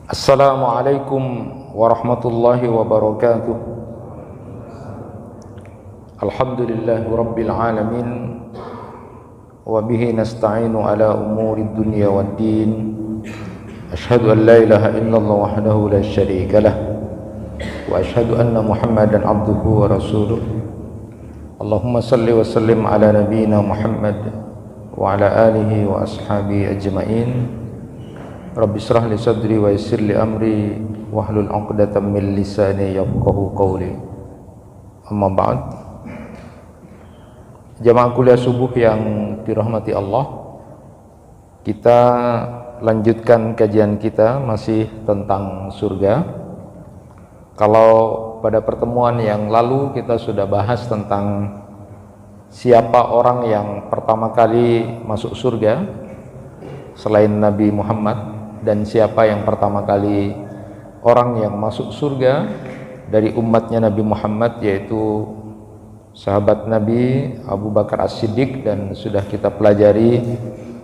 Assalamualaikum warahmatullahi wabarakatuh. Alhamdulillahi rabbil alamin. Wa bihi nasta'inu ala umuri dunya waddin. Ashhadu an la ilaha illallah wahdahu la syarika lah. Wa ashhadu anna Muhammadan abduhu wa rasuluh. Allahumma salli wa sallim ala nabiyyina Muhammad wa ala alihi wa ashabihi ajma'in. Rabbi israh li sadri wa yassir li amri wahlul 'uqdatam min lisani yafqahu qawli. Amma ba'd. Jamaah kuliah subuh yang dirahmati Allah, kita lanjutkan kajian kita masih tentang surga. Kalau pada pertemuan yang lalu kita sudah bahas tentang siapa orang yang pertama kali masuk surga selain Nabi Muhammad, dan siapa yang pertama kali orang yang masuk surga dari umatnya Nabi Muhammad, yaitu sahabat Nabi Abu Bakar As-Siddiq. Dan sudah kita pelajari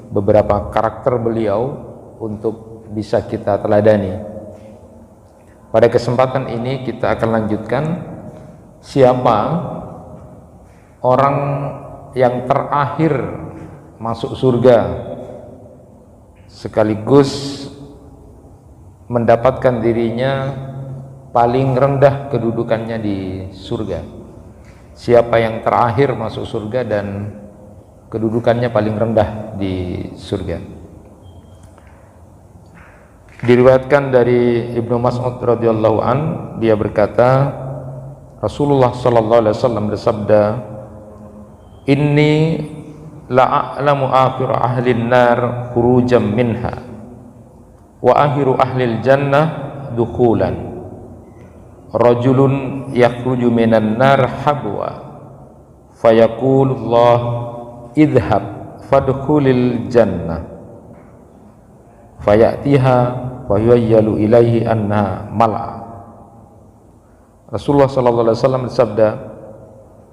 beberapa karakter beliau untuk bisa kita teladani. Pada kesempatan ini kita akan lanjutkan siapa orang yang terakhir masuk surga sekaligus mendapatkan dirinya paling rendah kedudukannya di surga. Siapa yang terakhir masuk surga dan kedudukannya paling rendah di surga? Diriwayatkan dari Ibnu Mas'ud radhiyallahu an, dia berkata, Rasulullah sallallahu alaihi wasallam bersabda, "Inni la'alamu akhir ahli nar khurujam minha wa akhiru ahli jannah dukhulan. Rajulun yakhruju minan nar habwa fayaqulullah idhhab fadkhulil jannah fayatiha fayayyalu ilaihi anha mal'a." Rasulullah sallallahu alaihi wasallam bersabda,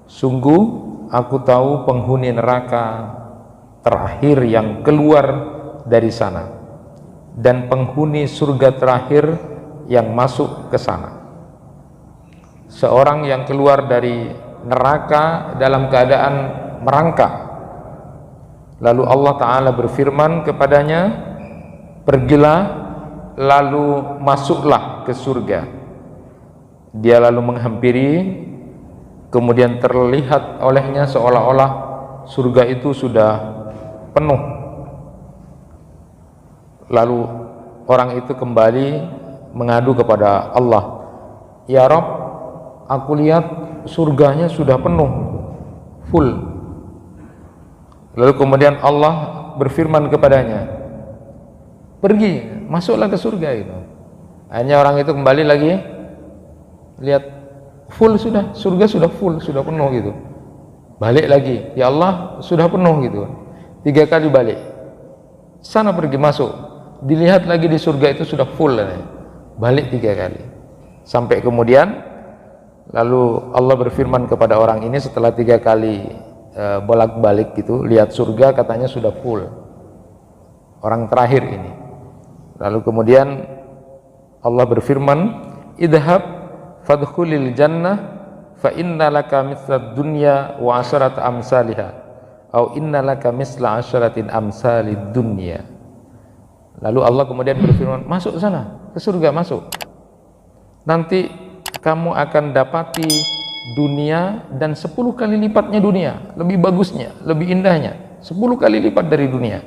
sungguh aku tahu penghuni neraka terakhir yang keluar dari sana, dan penghuni surga terakhir yang masuk ke sana. Seorang yang keluar dari neraka dalam keadaan merangkak, lalu Allah Ta'ala berfirman kepadanya, pergilah lalu masuklah ke surga. Dia lalu menghampiri, kemudian terlihat olehnya seolah-olah surga itu sudah penuh. Lalu orang itu kembali mengadu kepada Allah, ya Rabb, aku lihat surganya sudah penuh, full. Lalu kemudian Allah berfirman kepadanya, pergi, masuklah ke surga itu. Akhirnya orang itu kembali lagi, lihat full, sudah, surga sudah full, sudah penuh gitu. Balik lagi, ya Allah sudah penuh gitu. 3 kali balik, sana pergi masuk, dilihat lagi di surga itu sudah full, balik 3 kali. Sampai kemudian lalu Allah berfirman kepada orang ini setelah 3 kali bolak-balik gitu, lihat surga katanya sudah full, orang terakhir ini. Lalu kemudian Allah berfirman, idhab fadkhulil jannah fa inna laka mithlad dunya wa asharat amsalihha au inna laka misla asyaratin amsalid dunya. Lalu Allah kemudian berfirman, masuk sana, ke surga, masuk. Nanti kamu akan dapati dunia dan 10 kali lipatnya dunia, lebih bagusnya, lebih indahnya, 10 kali lipat dari dunia.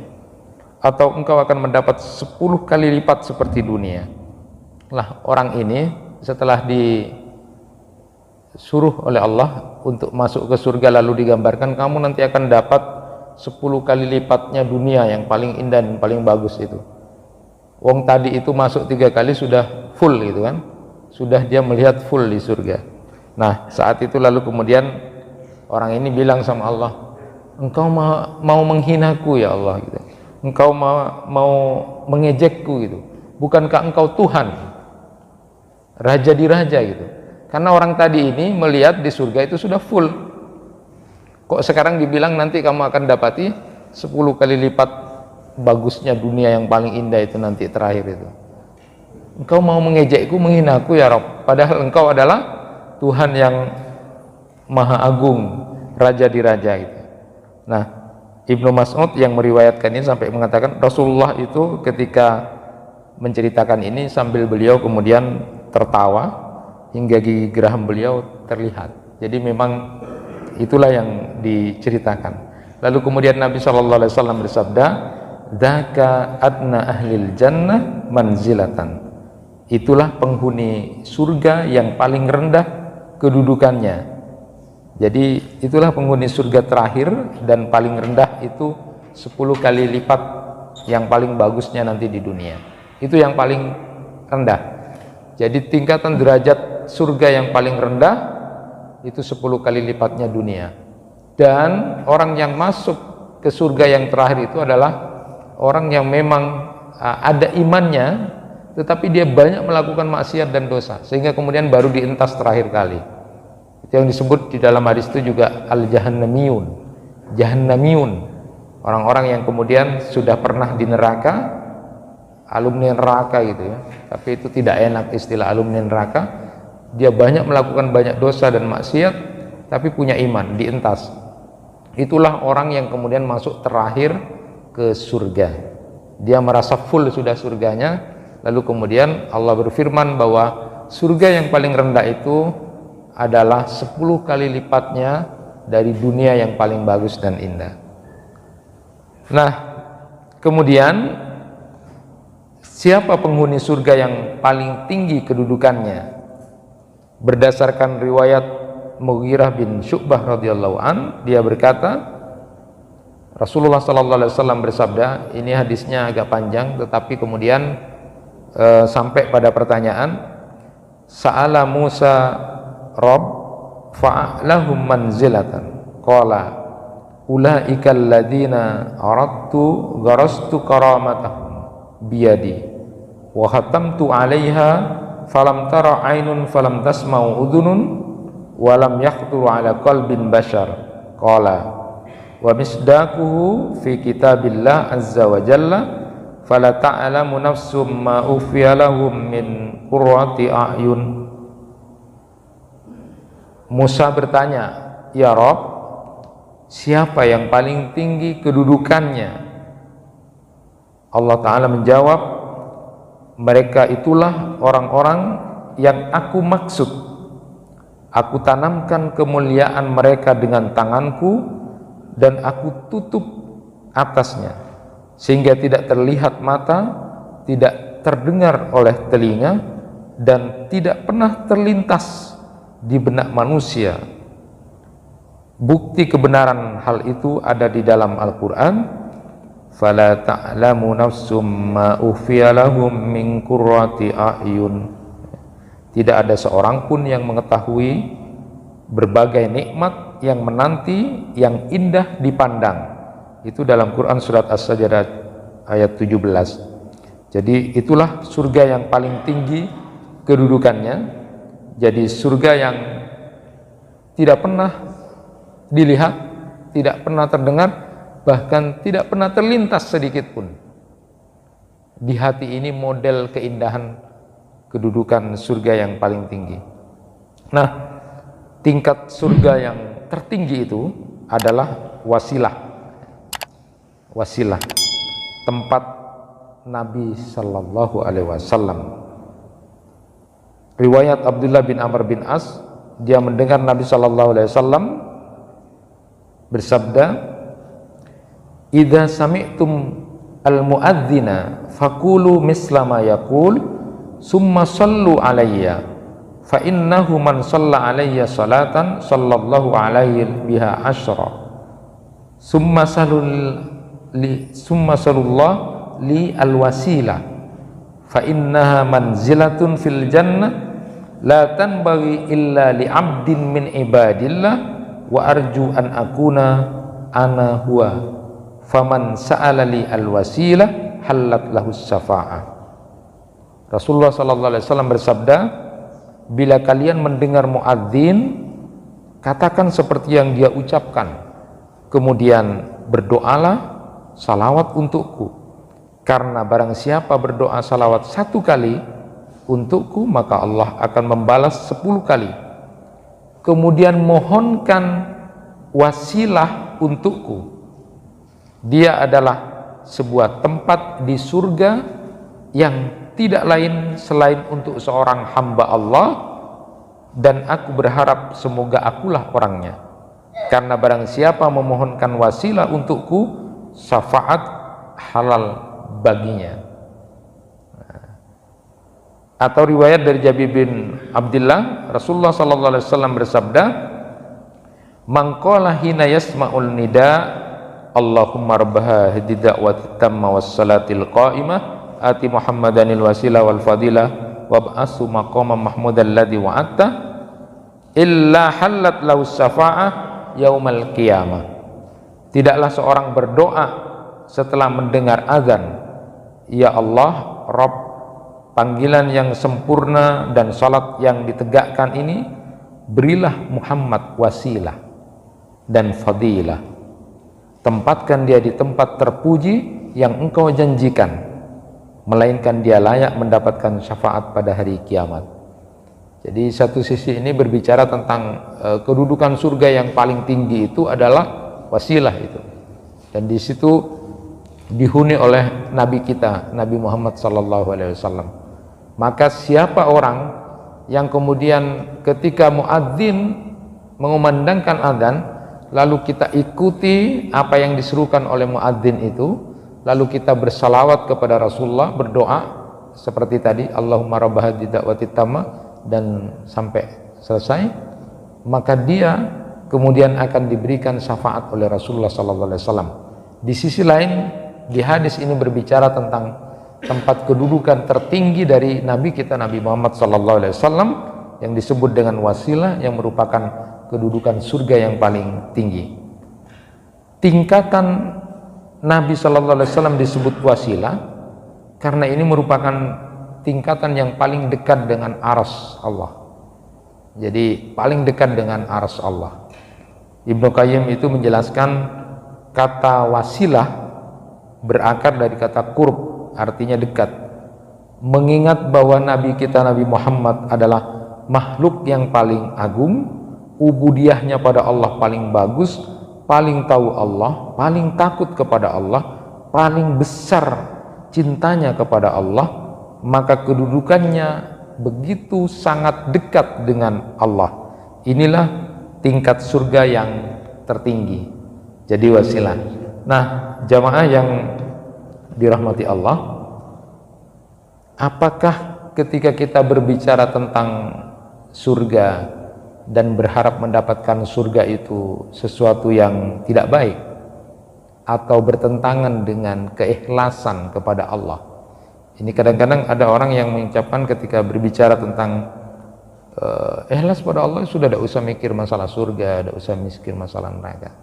Atau engkau akan mendapat 10 kali lipat seperti dunia. Lah, orang ini setelah disuruh oleh Allah untuk masuk ke surga, lalu digambarkan kamu nanti akan dapat 10 kali lipatnya dunia yang paling indah dan paling bagus itu. Wong tadi itu masuk 3 kali sudah full gitu kan, sudah dia melihat full di surga. Nah, saat itu lalu kemudian orang ini bilang sama Allah, engkau mau menghinaku ya Allah gitu, engkau mau mengejekku gitu, bukankah engkau Tuhan, raja di raja gitu. Karena orang tadi ini melihat di surga itu sudah full, kok sekarang dibilang nanti kamu akan dapati 10 kali lipat bagusnya dunia yang paling indah itu nanti terakhir itu. Engkau mau mengejekku, menghinaku ya Rabb, padahal engkau adalah Tuhan yang Maha Agung, Raja di Raja gitu. Nah, Ibnu Mas'ud yang meriwayatkan ini sampai mengatakan Rasulullah itu ketika menceritakan ini sambil beliau kemudian tertawa hingga gigi geraham beliau terlihat. Jadi memang itulah yang diceritakan. Lalu kemudian Nabi SAW bersabda, "Dzaka adna ahlil jannah manzilatan." Itulah penghuni surga yang paling rendah kedudukannya. Jadi itulah penghuni surga terakhir dan paling rendah itu 10 kali lipat yang paling bagusnya nanti di dunia. Itu yang paling rendah. Jadi tingkatan derajat surga yang paling rendah itu 10 kali lipatnya dunia. Dan orang yang masuk ke surga yang terakhir itu adalah orang yang memang ada imannya, tetapi dia banyak melakukan maksiat dan dosa, sehingga kemudian baru dientas terakhir kali. Itu yang disebut di dalam hadis itu juga al-jahannamiyun. Jahannamiyun, orang-orang yang kemudian sudah pernah di neraka, alumni neraka gitu ya. Tapi itu tidak enak istilah alumni neraka. Dia banyak melakukan banyak dosa dan maksiat, tapi punya iman, dientas. Itulah orang yang kemudian masuk terakhir ke surga. Dia merasa full sudah surganya. Lalu kemudian Allah berfirman bahwa surga yang paling rendah itu adalah 10 kali lipatnya dari dunia yang paling bagus dan indah. Nah, kemudian siapa penghuni surga yang paling tinggi kedudukannya? Berdasarkan riwayat Mughirah bin Syu'bah radhiyallahu an, dia berkata, Rasulullah sallallahu alaihi wasallam bersabda, ini hadisnya agak panjang tetapi kemudian sampai pada pertanyaan, Sa'ala Musa Rabb fa'alahum manzilatan qala ulaika alladhina aradtu gharastu karamatahum biyadi wa khatamtu 'alaiha falam tara 'ainun falam tasma'u udhunun wa lam yakhturu 'ala qalbin bashar qala wa misdaquhu fi kitabillah azza wa jalla fala ta'lamu nafsum ma ukhfiya lahum min qurrati a'yun. Musa bertanya, ya Rabb, siapa yang paling tinggi kedudukannya? Allah Ta'ala menjawab, mereka itulah orang-orang yang aku maksud. Aku tanamkan kemuliaan mereka dengan tanganku dan aku tutup atasnya, sehingga tidak terlihat mata, tidak terdengar oleh telinga, dan tidak pernah terlintas di benak manusia. Bukti kebenaran hal itu ada di dalam Al-Quran. Fala ta'lamu nafsum ma ukhfiya lahum min qurrati a'yun. Tidak ada seorang pun yang mengetahui berbagai nikmat yang menanti, yang indah dipandang. Itu dalam Quran surat As-Sajdah ayat 17. Jadi itulah surga yang paling tinggi kedudukannya. Jadi surga yang tidak pernah dilihat, tidak pernah terdengar, bahkan tidak pernah terlintas sedikit pun. Di hati ini model keindahan kedudukan surga yang paling tinggi. Nah, tingkat surga yang tertinggi itu adalah wasilah. Wasilah, tempat Nabi Sallallahu Alaihi Wasallam. Riwayat Abdullah bin Amr bin As, dia mendengar Nabi Sallallahu Alaihi Wasallam bersabda, "Idza sami'tum al-mu'adzina faqulu misla ma yaqul, summa sallu alayya, fa innahu man shalla alayya salatan sallallahu alaihi biha asyra. Summa salullah li al-wasilah, fa innaha manzilatun fil jannah la tanbaghi illa li 'abdin min ibadillah wa arju an akuna ana huwa, faman sa'ala li al-wasilah halat lahu syafa'ah." Rasulullah sallallahu alaihi wasallam bersabda, bila kalian mendengar muadzin, katakan seperti yang dia ucapkan, kemudian berdoalah salawat untukku, karena barang siapa berdoa salawat 1 kali, untukku, maka Allah akan membalas 10 kali. Kemudian mohonkan wasilah untukku. Dia adalah sebuah tempat di surga yang tidak lain selain untuk seorang hamba Allah, dan aku berharap semoga akulah orangnya. Karena barang siapa memohonkan wasilah untukku, syafaat halal baginya. Atau riwayat dari Jabir bin Abdullah, Rasulullah sallallahu alaihi wasallam bersabda, "Man qala hina yasma'ul nida, Allahumma rabbaha hadi da'wati tamma was salatil qa'imah, ati Muhammadanil wasilah wal fadilah wab'asu maqaman mahmudan ladzi wa'atta, illa halat lahu syafa'ah yaumal qiyamah." Tidaklah seorang berdoa setelah mendengar azan, "Ya Allah, Rabb, panggilan yang sempurna dan salat yang ditegakkan ini, berilah Muhammad wasilah dan fadilah, tempatkan dia di tempat terpuji yang engkau janjikan, melainkan dia layak mendapatkan syafaat pada hari kiamat." Jadi satu sisi ini berbicara tentang kedudukan surga yang paling tinggi itu adalah wasilah itu, dan di situ dihuni oleh Nabi kita, Nabi Muhammad sallallahu alaihi wasallam. Maka siapa orang yang kemudian ketika muadzin mengumandangkan azan, lalu kita ikuti apa yang diserukan oleh muadzin itu, lalu kita bersalawat kepada Rasulullah, berdoa seperti tadi, Allahumma rabb hadhihi da'wati tamma, dan sampai selesai, maka dia kemudian akan diberikan syafaat oleh Rasulullah sallallahu alaihi wasallam. Di sisi lain, di hadis ini berbicara tentang tempat kedudukan tertinggi dari Nabi kita, Nabi Muhammad sallallahu alaihi wasallam, yang disebut dengan wasilah, yang merupakan kedudukan surga yang paling tinggi. Tingkatan Nabi sallallahu alaihi wasallam disebut wasilah karena ini merupakan tingkatan yang paling dekat dengan arsy Allah. Jadi paling dekat dengan arsy Allah. Ibnu Qayyim itu menjelaskan kata wasilah berakar dari kata qurb, artinya dekat, mengingat bahwa Nabi kita Nabi Muhammad adalah makhluk yang paling agung, ubudiyahnya pada Allah paling bagus, paling tahu Allah, paling takut kepada Allah, paling besar cintanya kepada Allah, maka kedudukannya begitu sangat dekat dengan Allah. Inilah tingkat surga yang tertinggi, jadi wasilah. Nah, jamaah yang dirahmati Allah, apakah ketika kita berbicara tentang surga dan berharap mendapatkan surga itu sesuatu yang tidak baik atau bertentangan dengan keikhlasan kepada Allah? Ini kadang-kadang ada orang yang mengucapkan ketika berbicara tentang ikhlas pada Allah, sudah tidak usah mikir masalah surga, tidak usah mikir masalah neraka.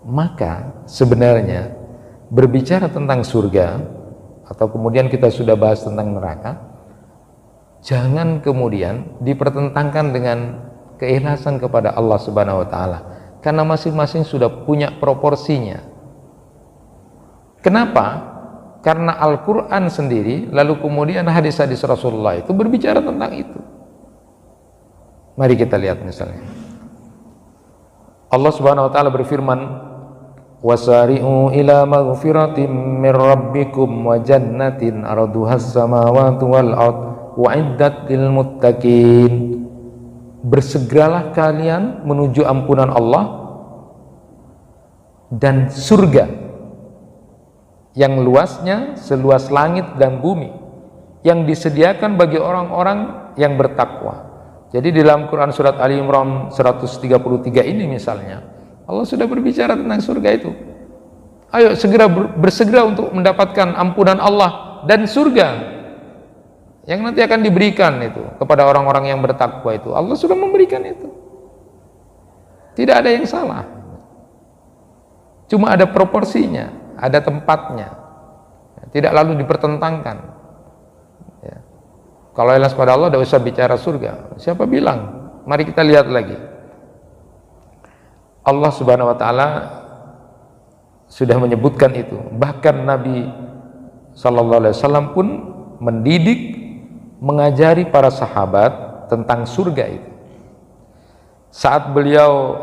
Maka sebenarnya berbicara tentang surga, atau kemudian kita sudah bahas tentang neraka, jangan kemudian dipertentangkan dengan keikhlasan kepada Allah Subhanahu wa taala, karena masing-masing sudah punya proporsinya. Kenapa? Karena Al-Qur'an sendiri, lalu kemudian hadis-hadis Rasulullah itu berbicara tentang itu. Mari kita lihat misalnya. Allah Subhanahu wa taala berfirman, wasari'u ila maghfiratin min rabbikum wa jannatin arduhas samawati wal ard wa'iddat lil muttaqin. Bersegeralah kalian menuju ampunan Allah dan surga yang luasnya seluas langit dan bumi, yang disediakan bagi orang-orang yang bertakwa. Jadi di dalam Quran surat Ali Imran 133 ini misalnya, Allah sudah berbicara tentang surga itu. Ayo segera bersegera untuk mendapatkan ampunan Allah dan surga yang nanti akan diberikan itu kepada orang-orang yang bertakwa itu. Allah sudah memberikan itu. Tidak ada yang salah. Cuma ada proporsinya, ada tempatnya. Tidak lalu dipertentangkan. Ya. Kalau ikhlas pada Allah, tidak usah bicara surga. Siapa bilang? Mari kita lihat lagi. Allah Subhanahu wa taala sudah menyebutkan itu. Bahkan Nabi sallallahu alaihi wasallam pun mendidik mengajari para sahabat tentang surga itu. Saat beliau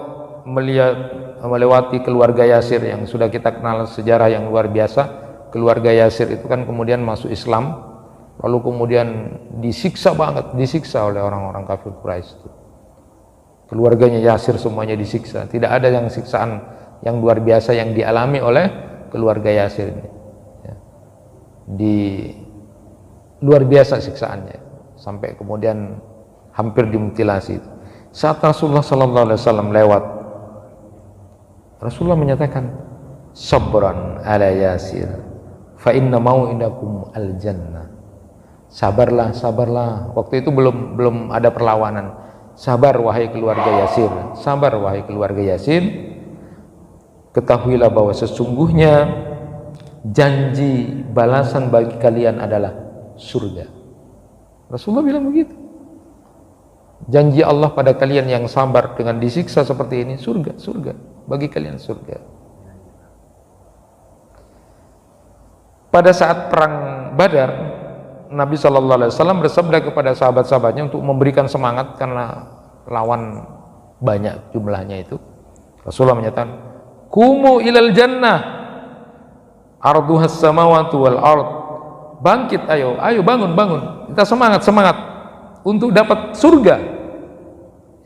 melewati keluarga Yasir yang sudah kita kenal sejarah yang luar biasa, keluarga Yasir itu kan kemudian masuk Islam, lalu kemudian disiksa oleh orang-orang kafir Quraisy itu. Keluarganya Yasir semuanya disiksa. Tidak ada yang siksaan yang luar biasa yang dialami oleh keluarga Yasir ini. Ya. Luar biasa siksaannya, sampai kemudian hampir dimutilasi. Saat Rasulullah sallallahu alaihi wasallam lewat, Rasulullah menyatakan, sabran ala Yasir fa inna mau'idakum al jannah. Sabarlah, sabarlah. Waktu itu belum ada perlawanan. Sabar wahai keluarga Yasir, sabar wahai keluarga Yasir. Ketahuilah bahwa sesungguhnya janji balasan bagi kalian adalah surga. Rasulullah bilang begitu. Janji Allah pada kalian yang sabar dengan disiksa seperti ini, surga, surga. Bagi kalian surga. Pada saat perang Badar, Nabi SAW bersabda kepada sahabat-sahabatnya untuk memberikan semangat karena lawan banyak jumlahnya itu. Rasulullah menyatakan, "Kumu ilal jannah, arduhas samawati wal ard." Bangkit, ayo bangun. Kita semangat untuk dapat surga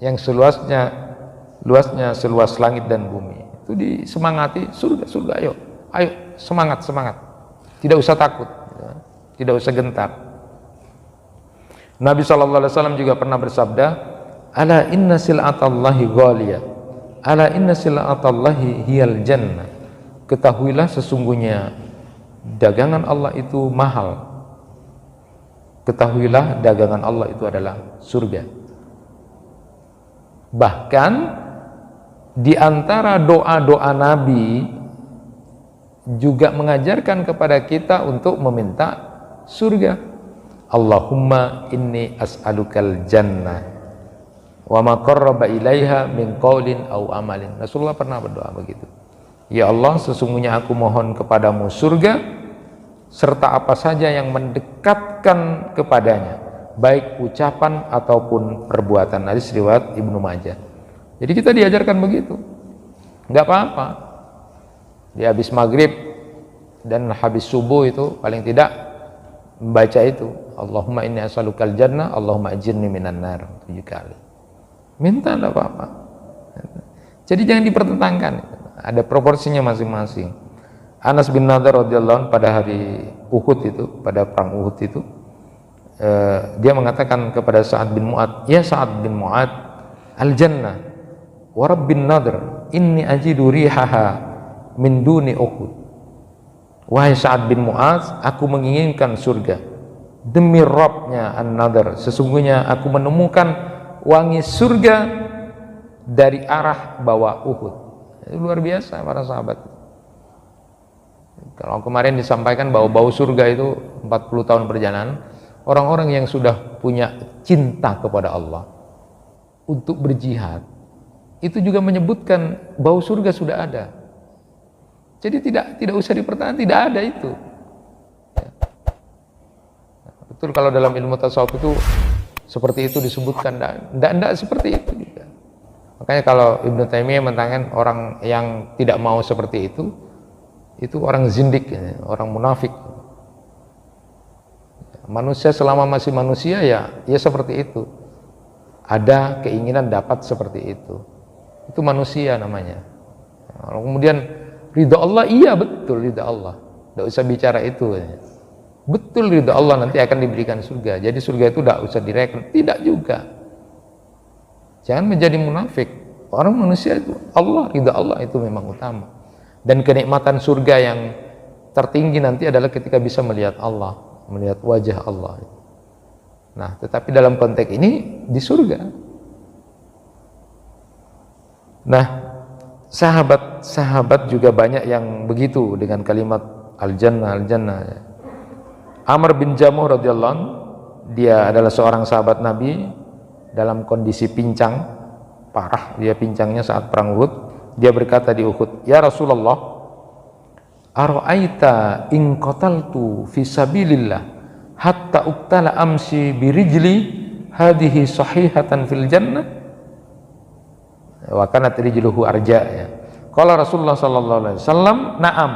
yang luasnya seluas langit dan bumi. Itu disemangati, surga, ayo semangat. Tidak usah takut, tidak usah gentar. Nabi SAW juga pernah bersabda, "Ala inna sil'atallahi ghaliyah, ala inna sil'atallahi hiyal jannah." Ketahuilah sesungguhnya dagangan Allah itu mahal. Ketahuilah dagangan Allah itu adalah surga. Bahkan di antara doa-doa Nabi juga mengajarkan kepada kita untuk meminta surga. Allahumma inni as'alukal jannah wa ma qarraba ilaiha min qaulin aw amalin. Rasulullah pernah berdoa begitu. Ya Allah, sesungguhnya aku mohon kepadamu surga serta apa saja yang mendekatkan kepadanya, baik ucapan ataupun perbuatan. Hadis riwayat Ibnu Majah. Jadi kita diajarkan begitu. Enggak apa-apa. Di habis maghrib dan habis subuh itu paling tidak membaca itu, Allahumma inni as'alukal jannah, Allahumma ajirni minan nar 7 kali. Minta, enggak apa-apa. Jadi jangan dipertentangkan. Ada proporsinya masing-masing. Anas bin Nadhr radhiyallahu anhu pada hari Uhud itu, pada perang Uhud itu, dia mengatakan kepada Sa'ad bin Mu'adz, "Ya Sa'ad bin Mu'adz, al-jannah wa rabbin Nadhr, inni ajidu rihaha min duni Uhud." Wahai Sa'ad bin Mu'adz, aku menginginkan surga demi Rabbnya An-Nadhr, sesungguhnya aku menemukan wangi surga dari arah bawah Uhud. Itu luar biasa para sahabat. Kalau kemarin disampaikan bahwa bau surga itu 40 tahun perjalanan, orang-orang yang sudah punya cinta kepada Allah untuk berjihad itu juga menyebutkan bau surga sudah ada. Jadi tidak usah dipertahankan, tidak ada itu. Betul, kalau dalam ilmu tasawuf itu seperti itu disebutkan, tidak seperti itu juga. Makanya kalau Ibnu Taimiyah mentangkan orang yang tidak mau seperti itu orang zindik, orang munafik. Manusia selama masih manusia ya seperti itu. Ada keinginan dapat seperti itu. Itu manusia namanya. Kemudian ridha Allah, iya betul ridha Allah. Tidak usah bicara itu. Betul ridha Allah nanti akan diberikan surga. Jadi surga itu tidak usah direken. Tidak juga. Jangan menjadi munafik. Orang manusia itu Allah, ridha Allah itu memang utama. Dan kenikmatan surga yang tertinggi nanti adalah ketika bisa melihat Allah, melihat wajah Allah. Nah, tetapi dalam konteks ini di surga. Nah, sahabat juga banyak yang begitu dengan kalimat al-jannah, al-jannah. Amr bin Jamuh radhiyallahu anhu, dia adalah seorang sahabat Nabi dalam kondisi pincang, parah dia pincangnya saat perang Uhud. Dia berkata di Uhud, "Ya Rasulullah, ara'aita in qataltu fi sabilillah hatta uktala amsi birijli hadhihi sahihatan fil jannah wa kanat rijluhu arja ya. Qala Rasulullah sallallahu alaihi wasallam na'am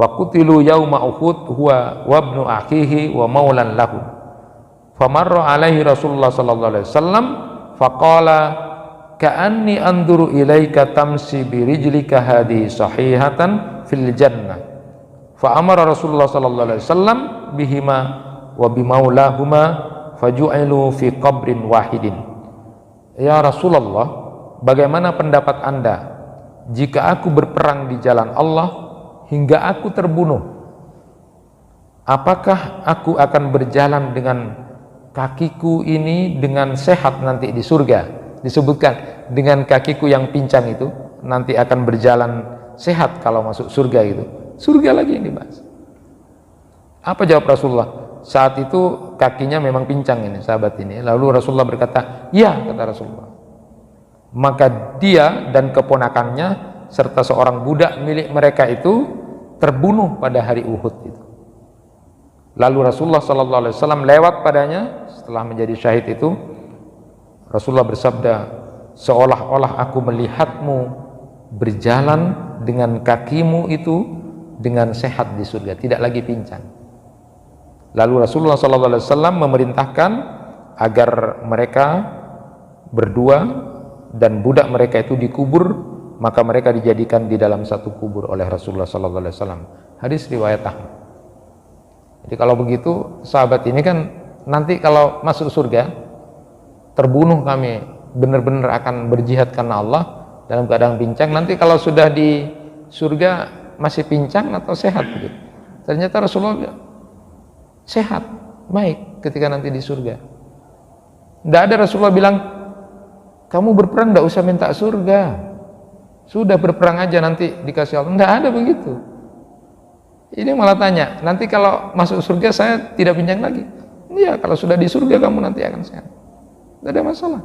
wa qutilu yauma uhud huwa wa ibnu akhihi wa maulan lahu famarra alaihi Rasulullah sallallahu alaihi wasallam faqala ka'anni anduru ilaika tamsi birijlika hadhihi sahihatan fil jannah fa amara Rasulullah sallallahu alaihi wasallam bihima wa bimaulahuma faju'ilu fi qabrin wahidin. Ya Rasulullah, bagaimana pendapat Anda jika aku berperang di jalan Allah hingga aku terbunuh? Apakah aku akan berjalan dengan kakiku ini dengan sehat nanti di surga? Disebutkan dengan kakiku yang pincang itu nanti akan berjalan sehat kalau masuk surga itu. Surga lagi yang dibahas. Apa jawab Rasulullah? Saat itu kakinya memang pincang ini sahabat ini. Lalu Rasulullah berkata, ya, kata Rasulullah. Maka dia dan keponakannya serta seorang budak milik mereka itu terbunuh pada hari Uhud itu. Lalu Rasulullah SAW lewat padanya setelah menjadi syahid itu. Rasulullah bersabda, seolah-olah aku melihatmu berjalan dengan kakimu itu dengan sehat di surga, tidak lagi pincang. Lalu Rasulullah SAW memerintahkan agar mereka berdua dan budak mereka itu dikubur, maka mereka dijadikan di dalam satu kubur oleh Rasulullah SAW. Hadis riwayat Ahmad. Jadi kalau begitu sahabat ini kan nanti kalau masuk surga terbunuh kami benar-benar akan berjihad karena Allah dalam keadaan pincang. Nanti kalau sudah di surga masih pincang atau sehat gitu. Ternyata Rasulullah bilang, sehat, baik ketika nanti di surga. Tidak ada Rasulullah bilang kamu berperang tidak usah minta surga, sudah berperang aja nanti dikasih Allah. Tidak ada begitu. Ini malah tanya, nanti kalau masuk surga saya tidak pincang lagi. Iya, kalau sudah di surga kamu nanti akan sehat. Tidak ada masalah.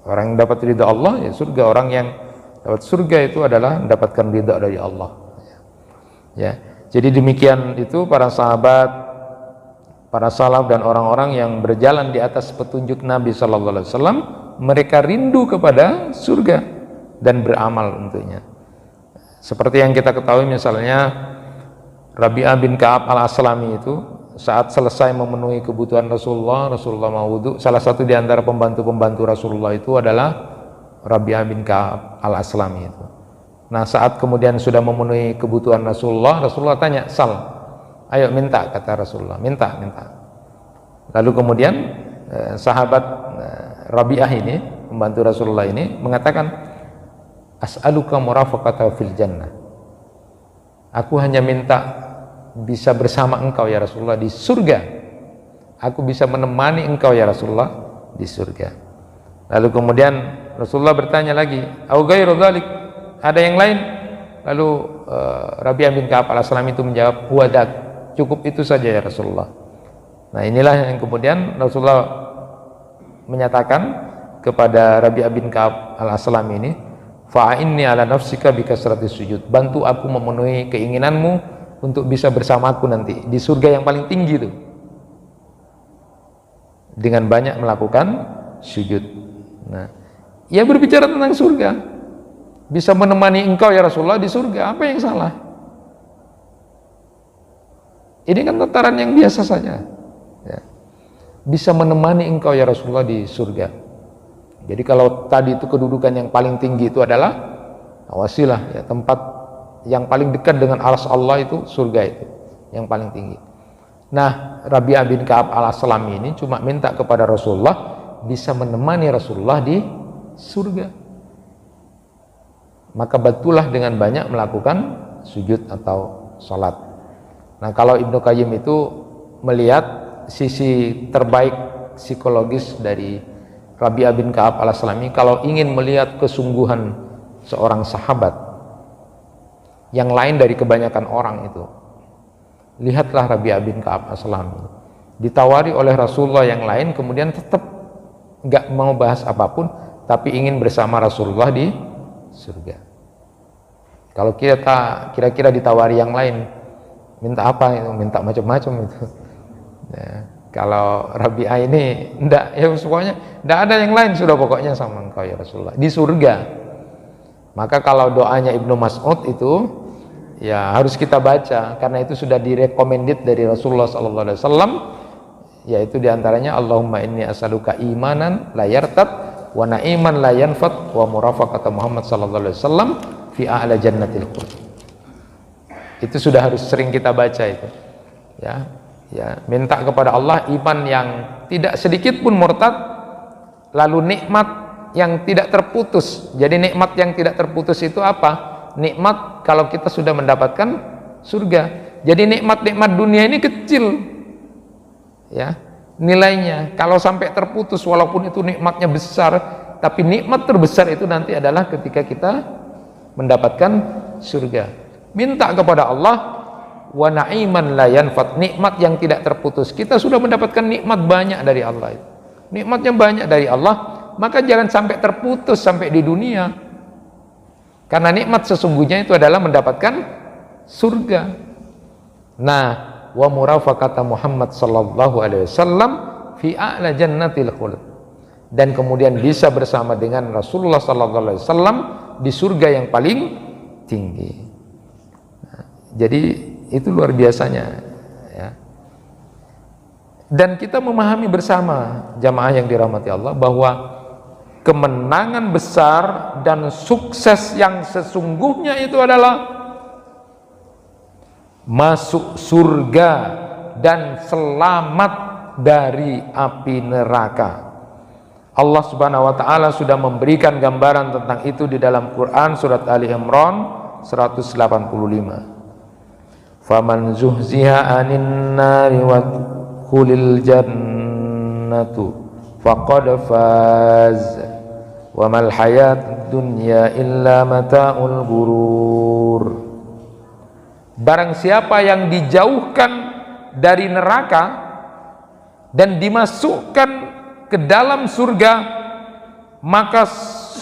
Orang yang dapat ridha Allah ya surga. Orang yang dapat surga itu adalah mendapatkan ridha dari Allah. Ya. Jadi demikian itu para sahabat, para salaf dan orang-orang yang berjalan di atas petunjuk Nabi sallallahu alaihi wasallam, mereka rindu kepada surga dan beramal untuknya. Seperti yang kita ketahui misalnya Rabi'ah bin Ka'ab al-Aslami itu saat selesai memenuhi kebutuhan Rasulullah mau wudu. Salah satu di antara pembantu-pembantu Rasulullah itu adalah Rabi'ah bin Ka'ab al-Aslami itu. Nah, saat kemudian sudah memenuhi kebutuhan Rasulullah tanya, "Sal, ayo minta," kata Rasulullah. Minta. Lalu kemudian sahabat Rabi'ah ini, pembantu Rasulullah ini mengatakan, "As'aluka murafaqata fil jannah." Aku hanya minta bisa bersama engkau ya Rasulullah di surga. Aku bisa menemani engkau ya Rasulullah di surga. Lalu kemudian Rasulullah bertanya lagi, "Au ghairu dzalik?" Ada yang lain? Lalu Rabi'ah bin Ka'ab al-Aslami itu menjawab, "Huwadak." Cukup itu saja ya Rasulullah. Nah, inilah yang kemudian Rasulullah menyatakan kepada Rabi'ah bin Ka'ab al-Aslami ini, "Fa'inni ala nafsika bi kasratis sujud." Bantu aku memenuhi keinginanmu untuk bisa bersamaku nanti di surga yang paling tinggi itu dengan banyak melakukan sujud. Nah, ia berbicara tentang surga, bisa menemani engkau ya Rasulullah di surga, apa yang salah? Ini kan tataran yang biasa saja ya. Bisa menemani engkau ya Rasulullah di surga. Jadi kalau tadi itu kedudukan yang paling tinggi itu adalah wasilah ya, tempat yang paling dekat dengan arsy Allah itu surga itu yang paling tinggi. Nah, Rabi'ah bin Ka'ab al-Aslami ini cuma minta kepada Rasulullah bisa menemani Rasulullah di surga. Maka bantulah dengan banyak melakukan sujud atau sholat. Nah, kalau Ibnu Qayyim itu melihat sisi terbaik psikologis dari Rabi'ah bin Ka'ab al-Aslami, kalau ingin melihat kesungguhan seorang sahabat yang lain dari kebanyakan orang itu, lihatlah Rabi'ah bin Ka'ab al-Aslami. Ditawari oleh Rasulullah yang lain, kemudian tetap nggak mau bahas apapun, tapi ingin bersama Rasulullah di surga. Kalau kita kira-kira ditawari yang lain, Minta apa itu? Minta macam-macam itu. Ya, kalau Rabi'ah ini enggak, ya pokoknya enggak ada yang lain, sudah pokoknya sama engkau ya Rasulullah di surga. Maka kalau doanya Ibnu Mas'ud itu ya harus kita baca, karena itu sudah direkomended dari Rasulullah SAW, yaitu diantaranya Allahumma inni as'aluka imanan la yartab wa na'iman la yanfat wa murafaqata Muhammad SAW fi a'la jannatil khuld. Itu sudah harus sering kita baca itu. Ya, minta kepada Allah iman yang tidak sedikit pun murtad, lalu nikmat yang tidak terputus. Jadi nikmat yang tidak terputus itu apa? Nikmat kalau kita sudah mendapatkan surga. Jadi nikmat-nikmat dunia ini kecil, ya nilainya. Kalau sampai terputus, walaupun itu nikmatnya besar, tapi nikmat terbesar itu nanti adalah ketika kita mendapatkan surga. Minta kepada Allah wa na'iman la yanfat, nikmat yang tidak terputus. Kita sudah mendapatkan nikmat banyak dari Allah, nikmatnya banyak dari Allah, maka jangan sampai terputus sampai di dunia, karena nikmat sesungguhnya itu adalah mendapatkan surga. Nah, wa murafaqata Muhammad sallallahu alaihi wasallam fi a'la jannatil khuld, dan kemudian bisa bersama dengan Rasulullah sallallahu alaihi wasallam di surga yang paling tinggi. Nah, jadi itu luar biasanya, ya. Dan kita memahami bersama jamaah yang dirahmati Allah bahwa kemenangan besar dan sukses yang sesungguhnya itu adalah masuk surga dan selamat dari api neraka. Allah Subhanahu wa taala sudah memberikan gambaran tentang itu di dalam Quran surat Ali Imran 185. Faman zuhziha 'anil nari wa khulil jannatu faqad faz wa mal hayatud dunya illa mata'ul ghurur. Barang siapa yang dijauhkan dari neraka dan dimasukkan ke dalam surga, maka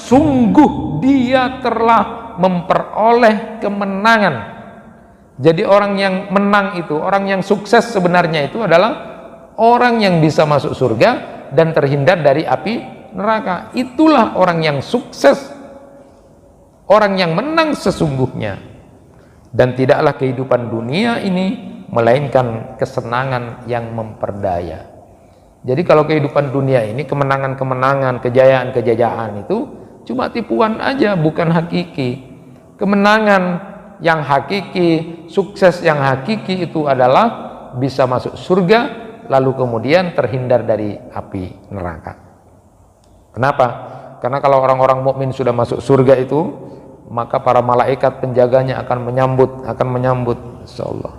sungguh dia telah memperoleh kemenangan. Jadi orang yang menang itu, orang yang sukses sebenarnya itu adalah orang yang bisa masuk surga dan terhindar dari api neraka. Itulah orang yang sukses, orang yang menang sesungguhnya. Dan tidaklah kehidupan dunia ini melainkan kesenangan yang memperdaya. Jadi kalau kehidupan dunia ini, kemenangan-kemenangan, kejayaan-kejayaan itu cuma tipuan aja, bukan hakiki. Kemenangan yang hakiki, sukses yang hakiki itu adalah bisa masuk surga, lalu kemudian terhindar dari api neraka. Kenapa? Karena kalau orang-orang mukmin sudah masuk surga itu, maka para malaikat penjaganya akan menyambut insyaallah,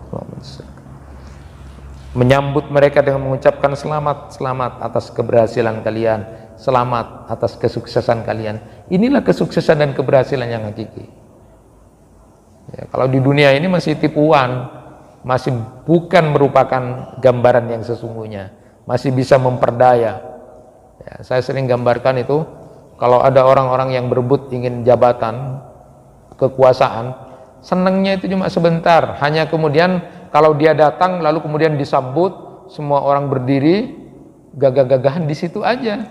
menyambut mereka dengan mengucapkan selamat atas keberhasilan kalian, selamat atas kesuksesan kalian. Inilah kesuksesan dan keberhasilan yang hakiki. Ya, kalau di dunia ini masih tipuan, masih bukan merupakan gambaran yang sesungguhnya, masih bisa memperdaya. Ya, saya sering gambarkan itu, kalau ada orang-orang yang berebut ingin jabatan, kekuasaan, senangnya itu cuma sebentar. Hanya kemudian kalau dia datang lalu kemudian disambut, semua orang berdiri, gagah-gagahan di situ aja.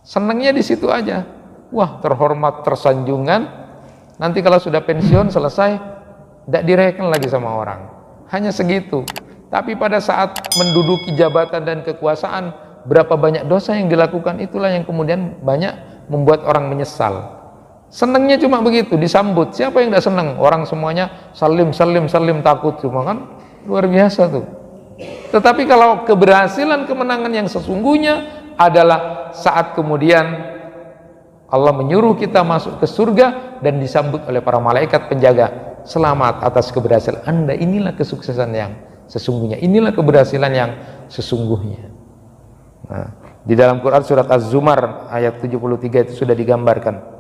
Senangnya di situ aja. Wah, terhormat, tersanjungan. Nanti kalau sudah pensiun selesai, tidak direken lagi sama orang, hanya segitu. Tapi pada saat menduduki jabatan dan kekuasaan, berapa banyak dosa yang dilakukan, itulah yang kemudian banyak membuat orang menyesal. Senangnya cuma begitu, disambut. Siapa yang tidak senang? Orang semuanya salim takut, cuma kan luar biasa tuh. Tetapi kalau keberhasilan, kemenangan yang sesungguhnya adalah saat kemudian Allah menyuruh kita masuk ke surga dan disambut oleh para malaikat penjaga, selamat atas keberhasilan Anda. Inilah kesuksesan yang sesungguhnya, inilah keberhasilan yang sesungguhnya. Nah, di dalam Quran surat Az-Zumar ayat 73 itu sudah digambarkan.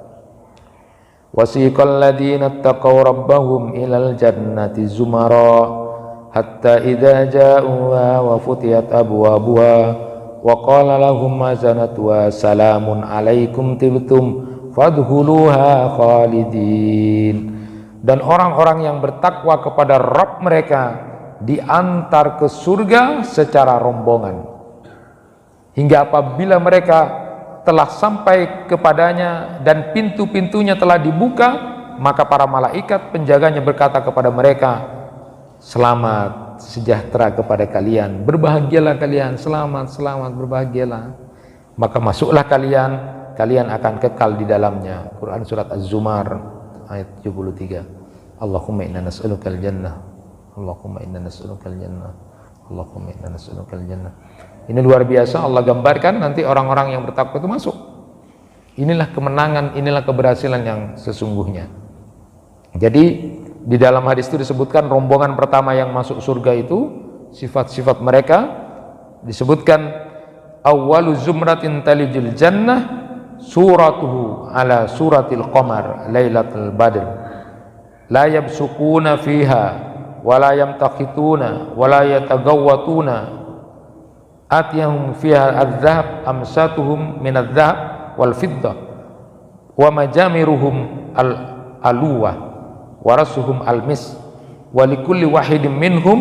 Wasiqal ladzina taqaw rabbahum ilal jannati zumara hatta idza ja'uha wa futiyat abwabuha wa qala lahum mazanatuha salamun alaikum tibtum fadkhuluha khalidin. dan orang-orang yang bertakwa kepada Rabb mereka diantar ke surga secara rombongan, hingga apabila mereka telah sampai kepadanya dan pintu-pintunya telah dibuka, maka para malaikat penjaganya berkata kepada mereka, selamat, sejahtera kepada kalian, berbahagialah kalian, selamat, selamat, berbahagialah. Maka masuklah kalian, kalian akan kekal di dalamnya. Quran surat Az-Zumar ayat 73. Allahumma inna nas'alukal jannah, Allahumma inna nas'alukal jannah, Allahumma inna nas'alukal jannah. Ini luar biasa, Allah gambarkan nanti orang-orang yang bertakwa itu masuk. Inilah kemenangan, inilah keberhasilan yang sesungguhnya. Jadi di dalam hadis itu disebutkan rombongan pertama yang masuk surga itu sifat-sifat mereka disebutkan, awwalu zumratin talijul jannah suratuhu ala suratil qamar lailatul badr la yabsukuna fiha wa la yamtaqituna wa la yatagawwatuna atiyahum fiha adz-dzahab amsatuhum min adz-dzahab wal fiddah wa majamiruhum al-aluwa warasuhum al-mis wa likulli wahidin minhum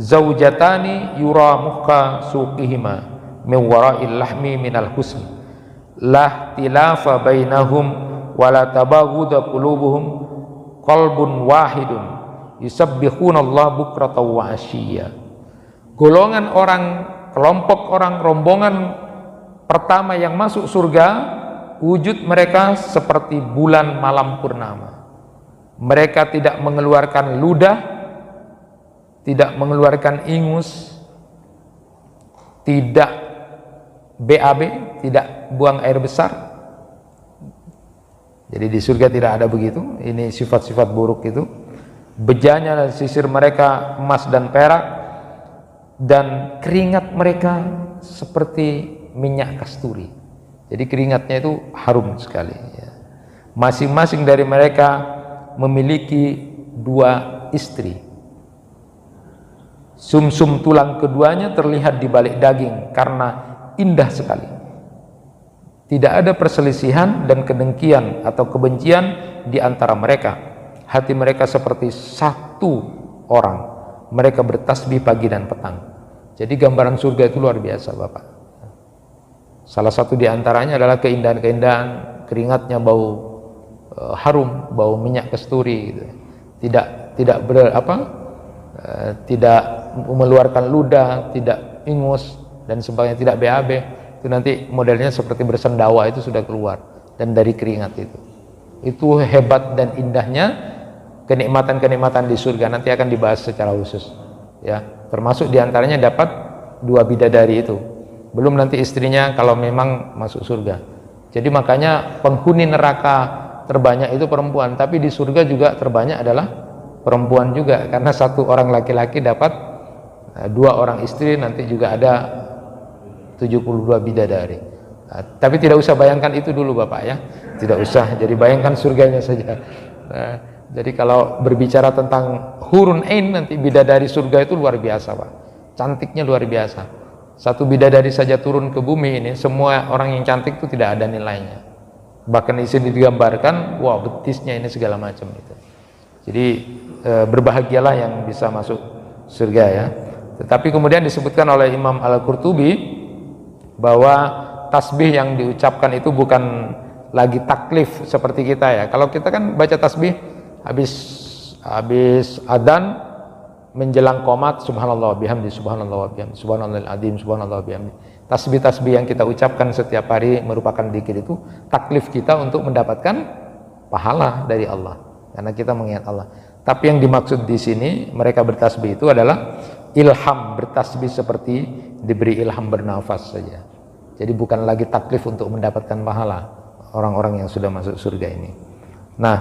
zawjatani yura muhka suqihima min wara'il lahmi minal husn la tilafa bainahum wa la tabaghudha qulubuhum qalbun wahidun yusabbihuna Allah bukratan wa ashiya. Golongan orang, kelompok orang, rombongan pertama yang masuk surga, wujud mereka seperti bulan malam purnama. Mereka tidak mengeluarkan ludah, tidak mengeluarkan ingus, tidak BAB, tidak buang air besar. Jadi di surga tidak ada begitu. Ini sifat-sifat buruk itu. Bejanya dan sisir mereka emas dan perak, dan keringat mereka seperti minyak kasturi. Jadi keringatnya itu harum sekali. Masing-masing dari mereka memiliki 2 istri. Sumsum tulang keduanya terlihat di balik daging karena indah sekali. Tidak ada perselisihan dan kedengkian atau kebencian di antara mereka. Hati mereka seperti satu orang. Mereka bertasbih pagi dan petang. Jadi gambaran surga itu luar biasa, Bapak. Salah satu di antaranya adalah keindahan-keindahan, keringatnya bau harum, bau minyak kasturi gitu. Tidak mengeluarkan ludah, tidak ingus dan sebagainya, tidak BAB. Itu nanti modelnya seperti bersendawa, itu sudah keluar dan dari keringat itu. Itu hebat dan indahnya kenikmatan-kenikmatan di surga, nanti akan dibahas secara khusus ya. Termasuk diantaranya dapat 2 bidadari itu, belum nanti istrinya kalau memang masuk surga. Jadi makanya penghuni neraka terbanyak itu perempuan, tapi di surga juga terbanyak adalah perempuan juga, karena 1 orang laki-laki dapat 2 orang istri, nanti juga ada 72 bidadari. Tapi tidak usah bayangkan itu dulu Bapak ya, tidak usah, jadi bayangkan surganya saja. Jadi kalau berbicara tentang hurun ain, nanti bidadari surga itu luar biasa Pak, cantiknya luar biasa. 1 bidadari saja turun ke bumi ini, semua orang yang cantik itu tidak ada nilainya. Bahkan di sini digambarkan, wah betisnya ini segala macam itu. Jadi berbahagialah yang bisa masuk surga ya. Tetapi kemudian disebutkan oleh Imam Al-Qurtubi bahwa tasbih yang diucapkan itu bukan lagi taklif seperti kita ya. Kalau kita kan baca tasbih habis adzan menjelang qomat, subhanallah bihamdi, subhanallah bihamdi, subhanallahil adzim, subhanallah bihamdi. Tasbih-tasbih yang kita ucapkan setiap hari merupakan dzikir, itu taklif kita untuk mendapatkan pahala dari Allah karena kita mengingat Allah. Tapi yang dimaksud di sini mereka bertasbih itu adalah ilham, bertasbih seperti diberi ilham bernafas saja. Jadi bukan lagi taklif untuk mendapatkan pahala orang-orang yang sudah masuk surga ini. Nah,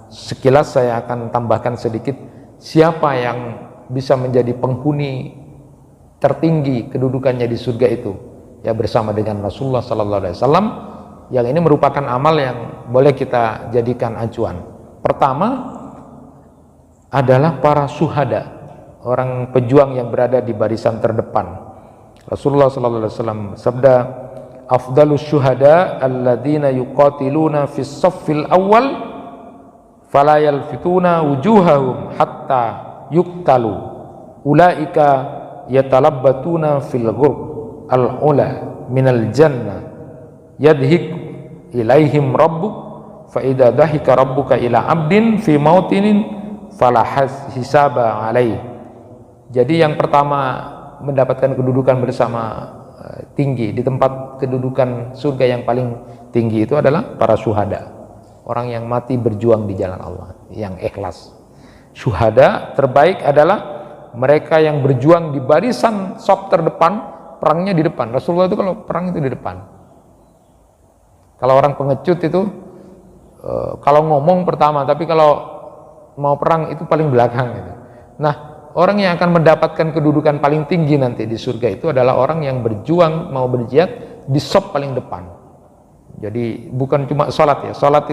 sekilas saya akan tambahkan sedikit, siapa yang bisa menjadi penghuni tertinggi kedudukannya di surga itu ya, bersama dengan Rasulullah sallallahu alaihi wasallam. Yang ini merupakan amal yang boleh kita jadikan acuan. Pertama adalah para syuhada, orang pejuang yang berada di barisan terdepan. Rasulullah sallallahu alaihi wasallam sabda, afdalus syuhada alladzina yuqatiluna fis saffil awwal fala yalfituna wujuhahum hatta yuktalu ulaika yatalabbatuna fil ghurb al-ula minal jannah yadhik ilaihim rabbuk fa idza dahika rabbuka ila abdin fi mautinin fala hisaba alaih. Jadi yang pertama mendapatkan kedudukan bersama tinggi di tempat kedudukan surga yang paling tinggi itu adalah para syuhada, orang yang mati berjuang di jalan Allah yang ikhlas. Syuhada terbaik adalah mereka yang berjuang di barisan saf terdepan, perangnya di depan. Rasulullah itu kalau perang itu di depan. Kalau orang pengecut itu kalau ngomong pertama, tapi kalau mau perang itu paling belakang gitu. Nah, orang yang akan mendapatkan kedudukan paling tinggi nanti di surga itu adalah orang yang berjuang mau berjihad di saf paling depan. Jadi bukan cuma sholat ya, sholat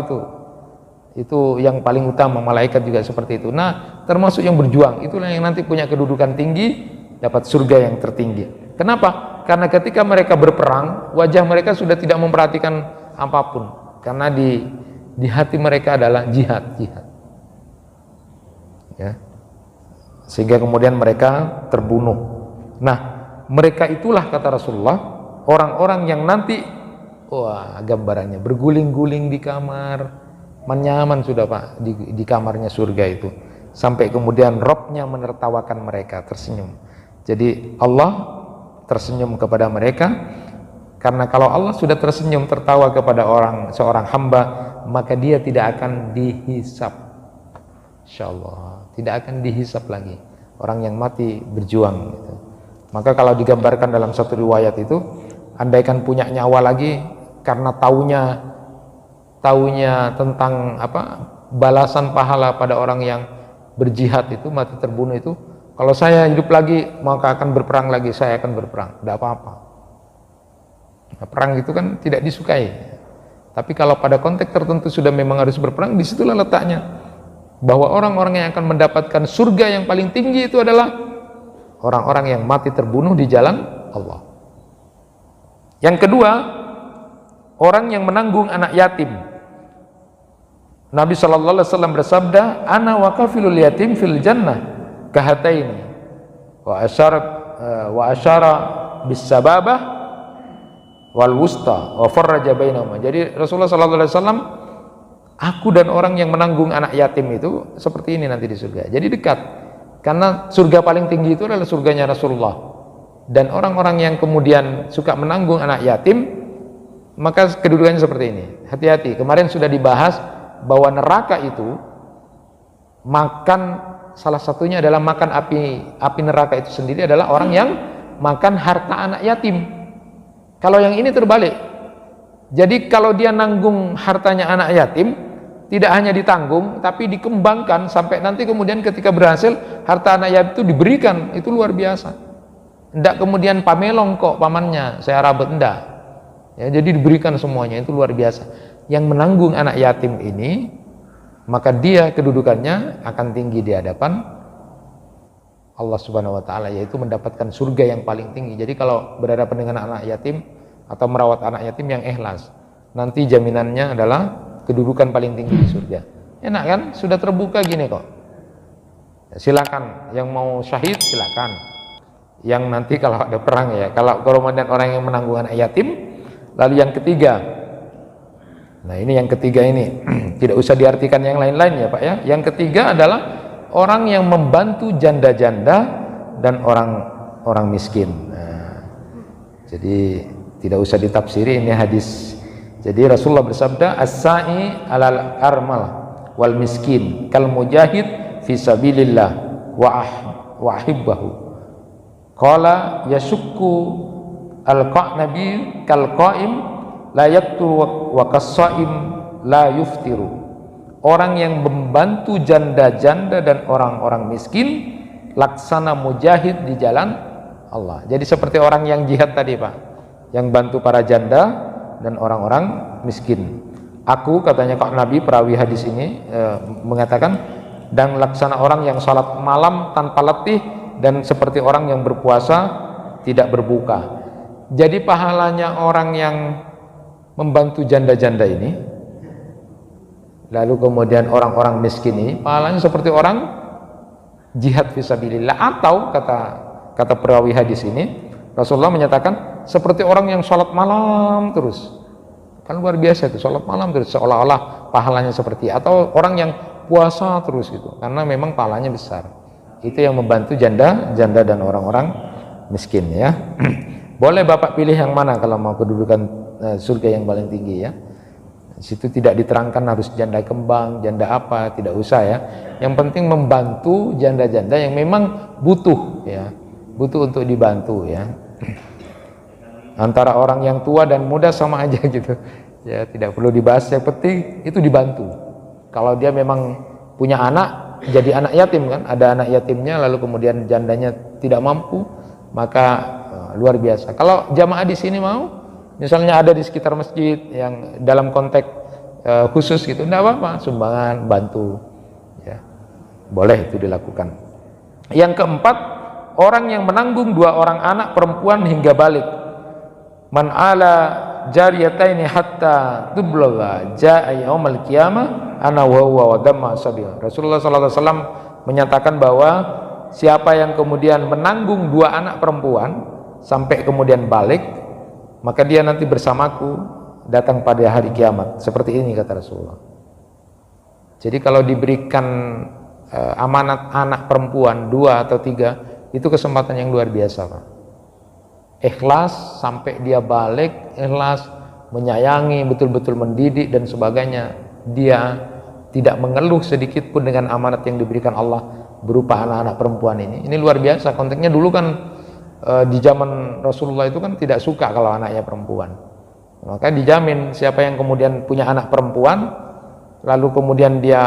itu yang paling utama, malaikat juga seperti itu. Nah, termasuk yang berjuang, itulah yang nanti punya kedudukan tinggi, dapat surga yang tertinggi. Kenapa? Karena ketika mereka berperang, wajah mereka sudah tidak memperhatikan apapun, karena di hati mereka adalah jihad ya. Sehingga kemudian mereka terbunuh. Nah, mereka itulah kata Rasulullah orang-orang yang nanti gambarannya berguling-guling di kamar, nyaman sudah Pak di kamarnya surga itu, sampai kemudian Rabb-nya menertawakan mereka, tersenyum. Jadi Allah tersenyum kepada mereka, karena kalau Allah sudah tersenyum tertawa kepada seorang hamba, maka dia tidak akan dihisab, insyaallah tidak akan dihisab lagi, orang yang mati berjuang gitu. Maka kalau digambarkan dalam satu riwayat itu, andaikan punya nyawa lagi, karena taunya tentang balasan pahala pada orang yang berjihad itu, mati terbunuh itu, kalau saya hidup lagi maka akan berperang lagi, saya akan berperang, tidak apa-apa. Nah, perang itu kan tidak disukai, tapi kalau pada konteks tertentu sudah memang harus berperang, disitulah letaknya bahwa orang-orang yang akan mendapatkan surga yang paling tinggi itu adalah orang-orang yang mati terbunuh di jalan Allah. Yang kedua, orang yang menanggung anak yatim. Nabi sallallahu alaihi wasallam bersabda, "Ana wa kafilul yatim fil jannah kahataini." Wa asyara bis sababah wal wusta wa farraja bainahuma. Jadi Rasulullah sallallahu alaihi wasallam, aku dan orang yang menanggung anak yatim itu seperti ini nanti di surga. Jadi dekat. Karena surga paling tinggi itu adalah surganya Rasulullah. Dan orang-orang yang kemudian suka menanggung anak yatim, maka kedudukannya seperti ini. Hati-hati. Kemarin sudah dibahas bahwa neraka itu makan, salah satunya adalah makan api neraka itu sendiri adalah orang yang makan harta anak yatim. Kalau yang ini terbalik. Jadi kalau dia nanggung hartanya anak yatim, tidak hanya ditanggung, tapi dikembangkan sampai nanti kemudian ketika berhasil, harta anak yatim itu diberikan, itu luar biasa. Tidak kemudian pamelong kok pamannya, saya rabet, enggak. Ya, jadi diberikan semuanya, itu luar biasa. Yang menanggung anak yatim ini, maka dia kedudukannya akan tinggi di hadapan Allah Subhanahu wa taala, yaitu mendapatkan surga yang paling tinggi. Jadi kalau berhadapan dengan anak yatim atau merawat anak yatim yang ikhlas, nanti jaminannya adalah kedudukan paling tinggi di surga. Enak kan? Sudah terbuka gini kok. Silakan yang mau syahid silakan. Yang nanti kalau ada perang ya, kalau komandan orang yang menanggung anak yatim. Lalu yang ketiga. Nah, ini yang ketiga ini tidak usah diartikan yang lain-lain ya, Pak ya. Yang ketiga adalah orang yang membantu janda-janda dan orang miskin. Nah, jadi tidak usah ditafsiri, ini hadis. Jadi Rasulullah bersabda, as-sa'i alal armal wal miskin kal mujahid fi sabilillah wa ahibbahu. Qala yashukku al-qa'nabi kal qa'im la yaqturu wa kas-sha'im la yuftiru. Orang yang membantu janda-janda dan orang-orang miskin laksana mujahid di jalan Allah. Jadi seperti orang yang jihad tadi, Pak, yang bantu para janda dan orang-orang miskin. Aku, katanya Kak Nabi perawi hadis ini mengatakan, dan laksana orang yang salat malam tanpa letih dan seperti orang yang berpuasa tidak berbuka. Jadi pahalanya orang yang membantu janda-janda ini lalu kemudian orang-orang miskin ini pahalanya seperti orang jihad fisabilillah, atau kata perawi hadis ini Rasulullah menyatakan seperti orang yang sholat malam terus. Kan luar biasa itu, sholat malam terus seolah-olah pahalanya seperti, atau orang yang puasa terus gitu, karena memang pahalanya besar. Itu yang membantu janda dan orang-orang miskin ya. Boleh Bapak pilih yang mana kalau mau kedudukan surga yang paling tinggi ya. Di situ tidak diterangkan harus janda kembang, janda apa, tidak usah ya. Yang penting membantu janda-janda yang memang butuh ya, butuh untuk dibantu ya. Antara orang yang tua dan muda sama aja gitu ya, tidak perlu dibahas, yang penting itu dibantu. Kalau dia memang punya anak, jadi anak yatim kan, ada anak yatimnya lalu kemudian jandanya tidak mampu, maka luar biasa. Kalau jamaah di sini mau, misalnya ada di sekitar masjid yang dalam konteks khusus gitu, tidak apa-apa, sumbangan, bantu ya, boleh itu dilakukan. Yang keempat, orang yang menanggung 2 orang anak perempuan hingga balik. Man ala jariyataini hatta tublagha jaa yaumal qiyamah ana wa huwa wa damma sabil. Rasulullah sallallahu alaihi wasallam menyatakan bahwa siapa yang kemudian menanggung 2 anak perempuan sampai kemudian balik, maka dia nanti bersamaku datang pada hari kiamat. Seperti ini kata Rasulullah. Jadi kalau diberikan amanat anak perempuan 2 atau 3, itu kesempatan yang luar biasa Pak. Ikhlas sampai dia balik, ikhlas menyayangi, betul-betul mendidik dan sebagainya, dia tidak mengeluh sedikit pun dengan amanat yang diberikan Allah berupa anak-anak perempuan ini. Ini luar biasa. Konteksnya dulu kan di zaman Rasulullah itu kan tidak suka kalau anaknya perempuan, maka dijamin siapa yang kemudian punya anak perempuan lalu kemudian dia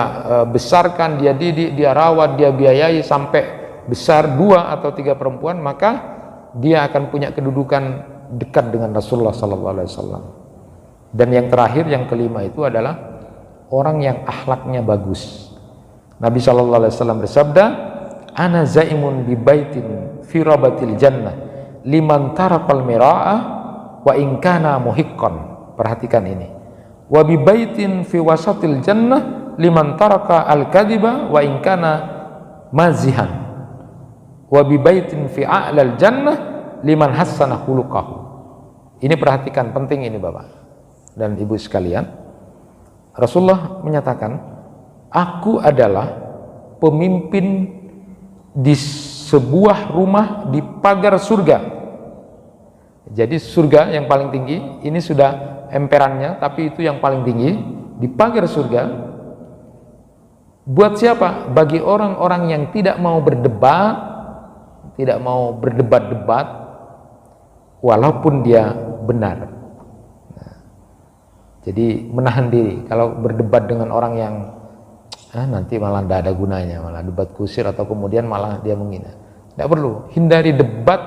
besarkan, dia didik, dia rawat, dia biayai sampai besar 2 atau 3 perempuan, maka dia akan punya kedudukan dekat dengan Rasulullah SAW. Dan yang terakhir, yang kelima itu adalah orang yang akhlaknya bagus. Nabi SAW bersabda, ana zaimun bi baitin fi rabatil jannah liman tarakal mira'ah wa in kana muhiqqan. Perhatikan ini. Wa bi baitin fi wasatil jannah liman taraka al-kadhiba wa in kana mazihan. Wa bi baitin fi a'lal jannah liman hassana khuluqahu. Ini perhatikan, penting ini Bapak dan Ibu sekalian. Rasulullah menyatakan, aku adalah pemimpin di sebuah rumah di pagar surga. Jadi surga yang paling tinggi, ini sudah emperannya, tapi itu yang paling tinggi di pagar surga. Buat siapa? Bagi orang-orang yang tidak mau berdebat, tidak mau berdebat-debat, walaupun dia benar. Nah, jadi menahan diri kalau berdebat dengan orang yang nanti malah tidak ada gunanya, malah debat kusir atau kemudian malah dia menghina. Tidak perlu, hindari debat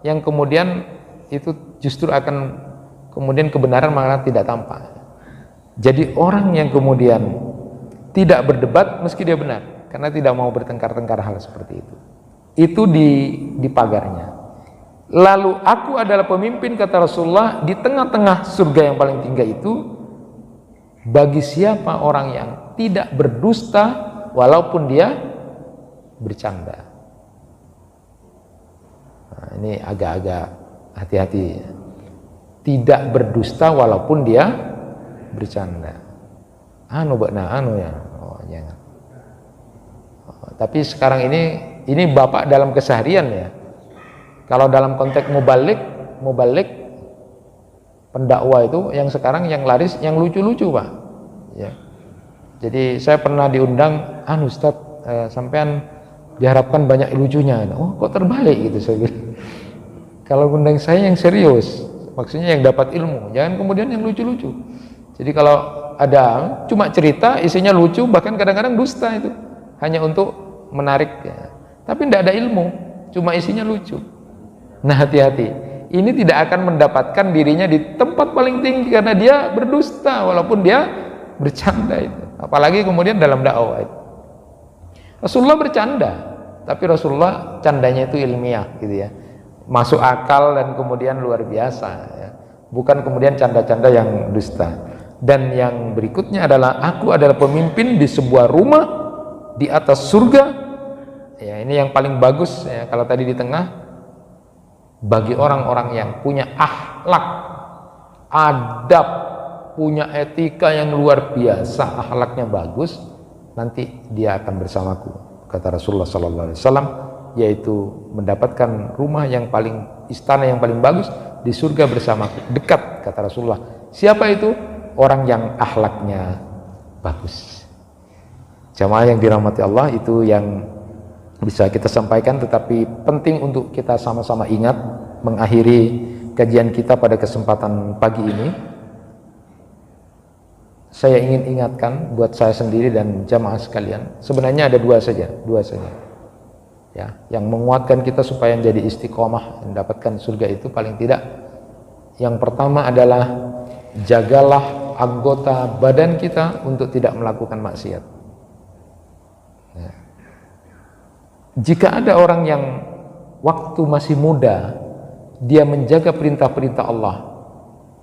yang kemudian itu justru akan kemudian kebenaran malah tidak tampak. Jadi orang yang kemudian tidak berdebat meski dia benar, karena tidak mau bertengkar-tengkar hal seperti itu di pagarnya. Lalu aku adalah pemimpin, kata Rasulullah, di tengah-tengah surga yang paling tinggi itu bagi siapa orang yang tidak berdusta walaupun dia bercanda. Nah, ini agak-agak hati-hati. Tidak berdusta walaupun dia bercanda. Ya. Oh, jangan. Tapi sekarang ini Bapak dalam keseharian ya. Kalau dalam konteks mubalik pendakwa itu yang sekarang yang laris yang lucu-lucu Pak. Ya. Jadi saya pernah diundang, Ustaz, sampean diharapkan banyak lucunya. Oh, kok terbalik gitu saya bilang. Kalau undang saya yang serius, maksudnya yang dapat ilmu, jangan kemudian yang lucu-lucu. Jadi kalau ada cuma cerita isinya lucu, bahkan kadang-kadang dusta itu, hanya untuk menarik ya. Tapi tidak ada ilmu, cuma isinya lucu. Nah, hati-hati. Ini tidak akan mendapatkan dirinya di tempat paling tinggi karena dia berdusta walaupun dia bercanda itu. Apalagi kemudian dalam dakwah itu. Rasulullah bercanda, tapi Rasulullah candanya itu ilmiah gitu ya. Masuk akal dan kemudian luar biasa ya. Bukan kemudian canda-canda yang dusta. Dan yang berikutnya adalah aku adalah pemimpin di sebuah rumah di atas surga. Ya, ini yang paling bagus ya. Kalau tadi di tengah, bagi orang-orang yang punya akhlak, adab, punya etika yang luar biasa, akhlaknya bagus, nanti dia akan bersamaku, kata Rasulullah SAW, yaitu mendapatkan rumah yang paling, istana yang paling bagus di surga bersamaku, dekat, kata Rasulullah. Siapa itu? Orang yang akhlaknya bagus. Jamaah yang dirahmati Allah, itu yang bisa kita sampaikan, tetapi penting untuk kita sama-sama ingat mengakhiri kajian kita pada kesempatan pagi ini. Saya ingin ingatkan buat saya sendiri dan jamaah sekalian, sebenarnya ada dua saja ya, yang menguatkan kita supaya menjadi istiqomah mendapatkan surga itu paling tidak. Yang pertama adalah jagalah anggota badan kita untuk tidak melakukan maksiat. Ya. Jika ada orang yang waktu masih muda, dia menjaga perintah-perintah Allah,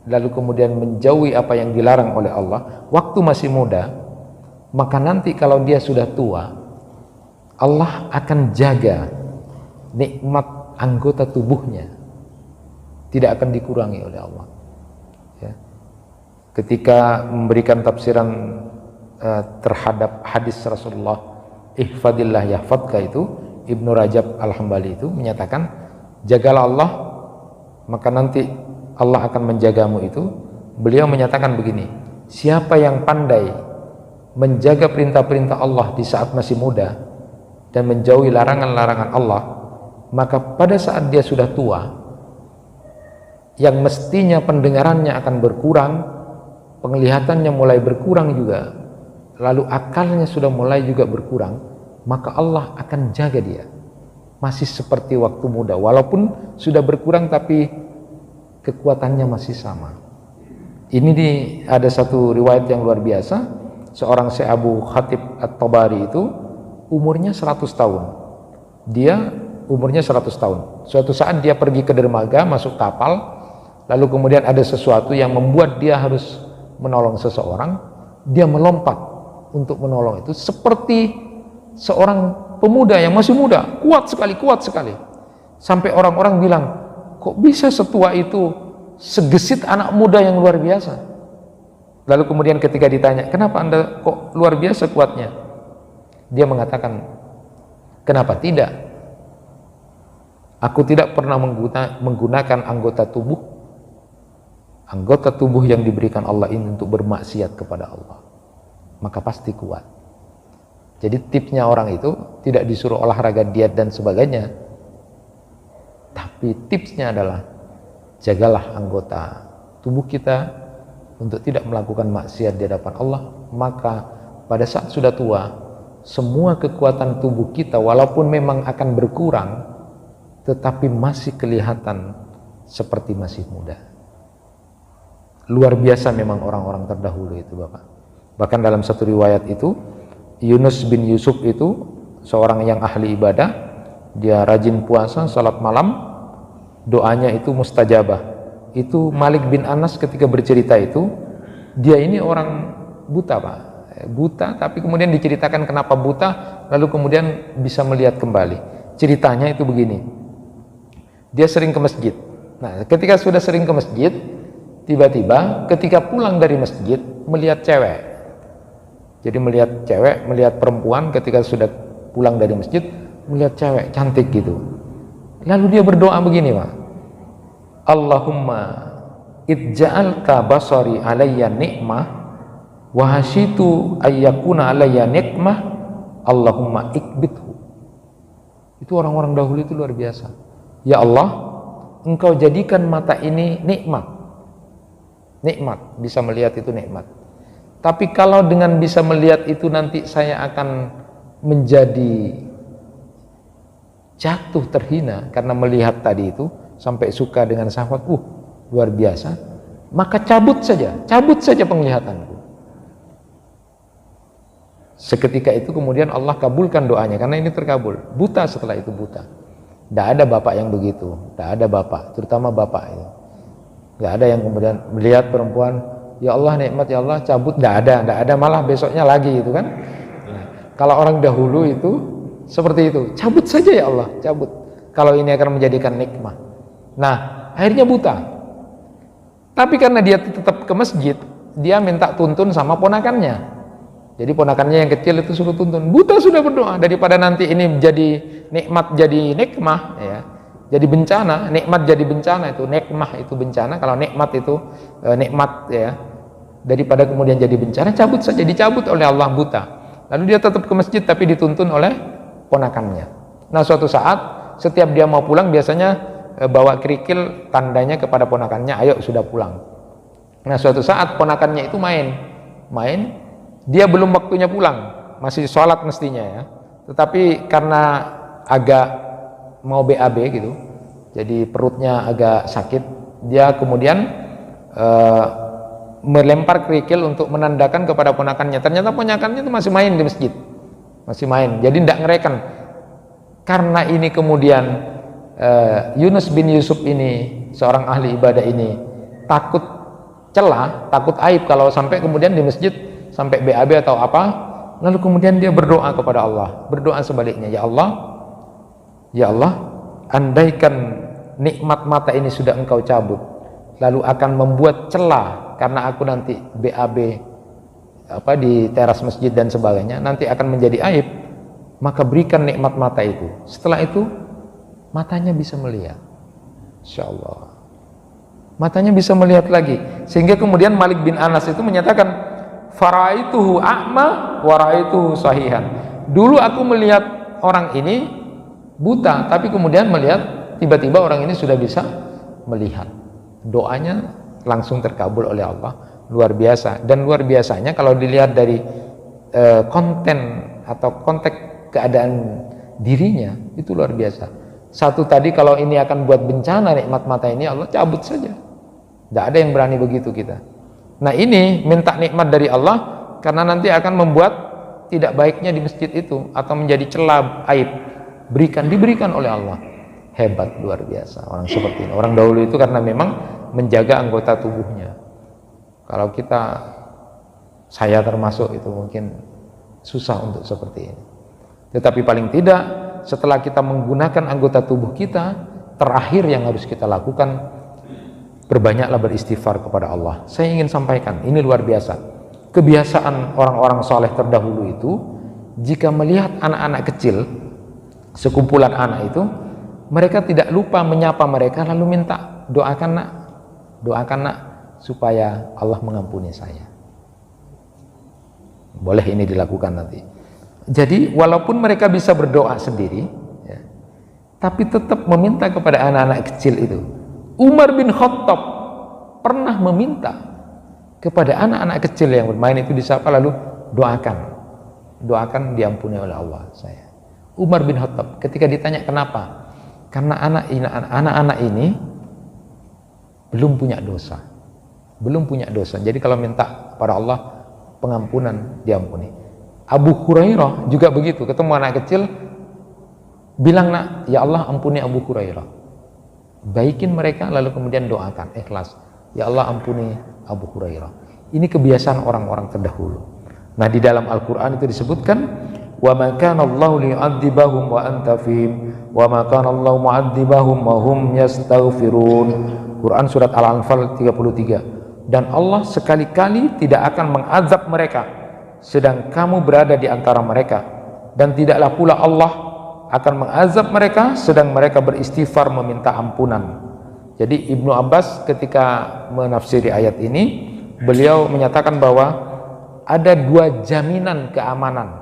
lalu kemudian menjauhi apa yang dilarang oleh Allah, waktu masih muda, maka nanti kalau dia sudah tua, Allah akan jaga nikmat anggota tubuhnya, tidak akan dikurangi oleh Allah. Ya. Ketika memberikan tafsiran terhadap hadis Rasulullah, ihfadillah yahfadka, itu Ibnu Rajab Al-Hambali itu menyatakan, jagalah Allah maka nanti Allah akan menjagamu itu. Beliau menyatakan begini, siapa yang pandai menjaga perintah-perintah Allah di saat masih muda dan menjauhi larangan-larangan Allah, maka pada saat dia sudah tua, yang mestinya pendengarannya akan berkurang, penglihatannya mulai berkurang juga, lalu akalnya sudah mulai juga berkurang, maka Allah akan jaga dia masih seperti waktu muda, walaupun sudah berkurang tapi kekuatannya masih sama. Ini ada satu riwayat yang luar biasa, seorang Syekh Abu Khatib At-Tabari itu umurnya 100 tahun. Dia umurnya 100 tahun. Suatu saat dia pergi ke dermaga, masuk kapal, lalu kemudian ada sesuatu yang membuat dia harus menolong seseorang. Dia melompat untuk menolong itu seperti seorang pemuda yang masih muda, kuat sekali, sampai orang-orang bilang, kok bisa setua itu segesit anak muda yang luar biasa. Lalu kemudian ketika ditanya, kenapa anda kok luar biasa kuatnya, dia mengatakan, kenapa tidak, aku tidak pernah menggunakan anggota tubuh yang diberikan Allah ini untuk bermaksiat kepada Allah, maka pasti kuat. Jadi tipsnya orang itu tidak disuruh olahraga, diet dan sebagainya, tapi tipsnya adalah jagalah anggota tubuh kita untuk tidak melakukan maksiat di hadapan Allah, maka pada saat sudah tua, semua kekuatan tubuh kita walaupun memang akan berkurang, tetapi masih kelihatan seperti masih muda. Luar biasa memang orang-orang terdahulu itu, Bapak. Bahkan dalam satu riwayat itu, Yunus bin Yusuf itu seorang yang ahli ibadah, dia rajin puasa, salat malam, doanya itu mustajabah. Itu Malik bin Anas ketika bercerita itu, dia ini orang buta, Pak, buta, tapi kemudian diceritakan kenapa buta, lalu kemudian bisa melihat kembali. Ceritanya itu begini, dia sering ke masjid. Nah, ketika sudah sering ke masjid, tiba-tiba ketika pulang dari masjid melihat cewek. Jadi melihat cewek, melihat perempuan, ketika sudah pulang dari masjid melihat cewek cantik gitu. Lalu dia berdoa begini, Pak, Allahumma idja'alka basari alayya ni'mah wa hasyitu ayyakuna alayya nikmah, Allahumma ikbithu. Itu orang-orang dahulu itu luar biasa. Ya Allah, engkau jadikan mata ini nikmat, bisa melihat itu nikmat. Tapi kalau dengan bisa melihat itu nanti saya akan menjadi jatuh terhina karena melihat tadi itu, sampai suka dengan syahwat, luar biasa, maka cabut saja penglihatanku. Seketika itu kemudian Allah kabulkan doanya, karena ini terkabul. Buta setelah itu buta. Tidak ada bapak yang begitu, tidak ada bapak, terutama bapak itu. Tidak ada yang kemudian melihat perempuan, ya Allah nikmat ya Allah cabut, tidak ada, malah besoknya lagi itu kan. Nah, kalau orang dahulu itu seperti itu, cabut saja ya Allah, cabut. Kalau ini akan menjadikan nikmat. Nah, akhirnya buta. Tapi karena dia tetap ke masjid, dia minta tuntun sama ponakannya. Jadi ponakannya yang kecil itu suruh tuntun. Buta sudah berdoa, daripada nanti ini jadi nikmat jadi nikmah ya. Jadi bencana, nikmat jadi bencana, itu nikmah itu bencana, kalau nikmat itu nikmat ya. Daripada kemudian jadi bencana, cabut saja, dicabut oleh Allah buta. Lalu dia tetap ke masjid tapi dituntun oleh ponakannya. Nah, suatu saat setiap dia mau pulang biasanya bawa kerikil tandanya kepada ponakannya, ayo sudah pulang. Nah, suatu saat ponakannya itu main, dia belum waktunya pulang, masih sholat mestinya ya. Tetapi karena agak mau BAB gitu, jadi perutnya agak sakit, dia kemudian melempar kerikil untuk menandakan kepada ponakannya. Ternyata ponakannya itu masih main di masjid, masih main, jadi tidak ngereken. Karena ini kemudian Yunus bin Yusuf ini, seorang ahli ibadah ini, takut celah, takut aib kalau sampai kemudian di masjid sampai BAB atau apa, lalu kemudian dia berdoa kepada Allah, berdoa sebaliknya, ya Allah, andaikan nikmat mata ini sudah engkau cabut, lalu akan membuat celah karena aku nanti BAB di teras masjid dan sebagainya, nanti akan menjadi aib, maka berikan nikmat mata itu. Setelah itu matanya bisa melihat, insyaallah matanya bisa melihat lagi. Sehingga kemudian Malik bin Anas itu menyatakan, faraituhu a'ma wa raituhu sahihan. Dulu aku melihat orang ini buta, tapi kemudian melihat tiba-tiba orang ini sudah bisa melihat. Doanya langsung terkabul oleh Allah, luar biasa. Dan luar biasanya kalau dilihat dari konten atau konteks keadaan dirinya, itu luar biasa. Satu tadi, kalau ini akan buat bencana nikmat mata ini, Allah cabut saja. Tidak ada yang berani begitu kita. Nah, ini minta nikmat dari Allah karena nanti akan membuat tidak baiknya di masjid itu atau menjadi celah aib, diberikan oleh Allah. Hebat, luar biasa orang seperti ini. Orang dahulu itu karena memang menjaga anggota tubuhnya. Kalau saya termasuk itu mungkin susah untuk seperti ini. Tetapi paling tidak setelah kita menggunakan anggota tubuh kita, terakhir yang harus kita lakukan, berbanyaklah beristighfar kepada Allah. Saya ingin sampaikan, ini luar biasa. Kebiasaan orang-orang soleh terdahulu itu, jika melihat anak-anak kecil, sekumpulan anak itu, mereka tidak lupa menyapa mereka, lalu minta, doakan nak, supaya Allah mengampuni saya. Boleh ini dilakukan nanti. Jadi walaupun mereka bisa berdoa sendiri ya, tapi tetap meminta kepada anak-anak kecil itu. Umar bin Khattab pernah meminta kepada anak-anak kecil yang bermain itu disapa, lalu doakan diampuni oleh Allah saya. Umar bin Khattab ketika ditanya kenapa, karena anak-anak ini belum punya dosa, jadi kalau minta pada Allah pengampunan, diampuni. Abu Hurairah juga begitu, ketemu anak kecil, bilang, nak, ya Allah ampuni Abu Hurairah, baikin mereka, lalu kemudian doakan ikhlas, ya Allah ampuni Abu Hurairah. Ini kebiasaan orang-orang terdahulu. Nah, di dalam Al-Quran itu disebutkan, wa ma kana Allahu liyu'adzibahum wa anta fihim wa ma kana Allahu mu'adzibahum wa hum yastaghfirun. Quran surat Al-Anfal 33. Dan Allah sekali-kali tidak akan mengazab mereka sedang kamu berada di antara mereka, dan tidaklah pula Allah akan mengazab mereka sedang mereka beristighfar meminta ampunan. Jadi Ibnu Abbas ketika menafsiri ayat ini, beliau menyatakan bahwa ada dua jaminan keamanan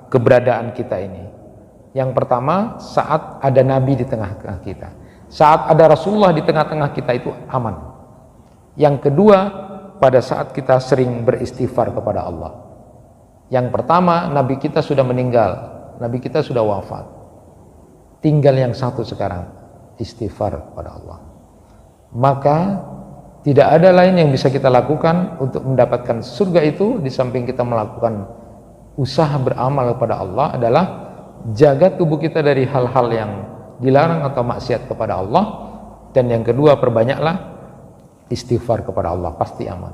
keberadaan kita ini. Yang pertama, saat ada Nabi di tengah-tengah kita, saat ada Rasulullah di tengah-tengah kita, itu aman. Yang kedua, pada saat kita sering beristighfar kepada Allah. Yang pertama, Nabi kita sudah meninggal, Nabi kita sudah wafat, tinggal yang satu sekarang, istighfar kepada Allah. Maka tidak ada lain yang bisa kita lakukan untuk mendapatkan surga itu, di samping kita melakukan usaha beramal kepada Allah, adalah jaga tubuh kita dari hal-hal yang dilarang atau maksiat kepada Allah. Dan yang kedua, perbanyaklah istighfar kepada Allah, pasti aman.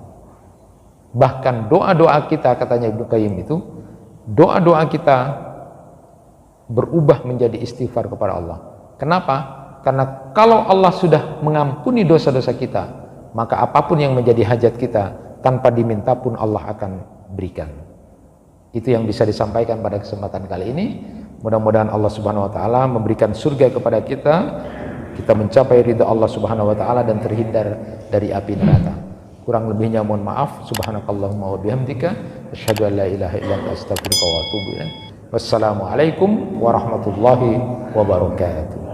Bahkan doa-doa kita, katanya Ibnu Qayyim itu, doa-doa kita berubah menjadi istighfar kepada Allah. Kenapa? Karena kalau Allah sudah mengampuni dosa-dosa kita, maka apapun yang menjadi hajat kita tanpa diminta pun Allah akan berikan. Itu yang bisa disampaikan pada kesempatan kali ini. Mudah-mudahan Allah Subhanahu wa taala memberikan surga kepada kita, kita mencapai ridha Allah Subhanahu wa taala dan terhindar dari api neraka. Kurang lebihnya mohon maaf. Subhanakallahumma wa bihamdika asyhadu an la ilaha illa anta astaghfiruka wa atubu ilaik. Wassalamualaikum warahmatullahi wabarakatuh.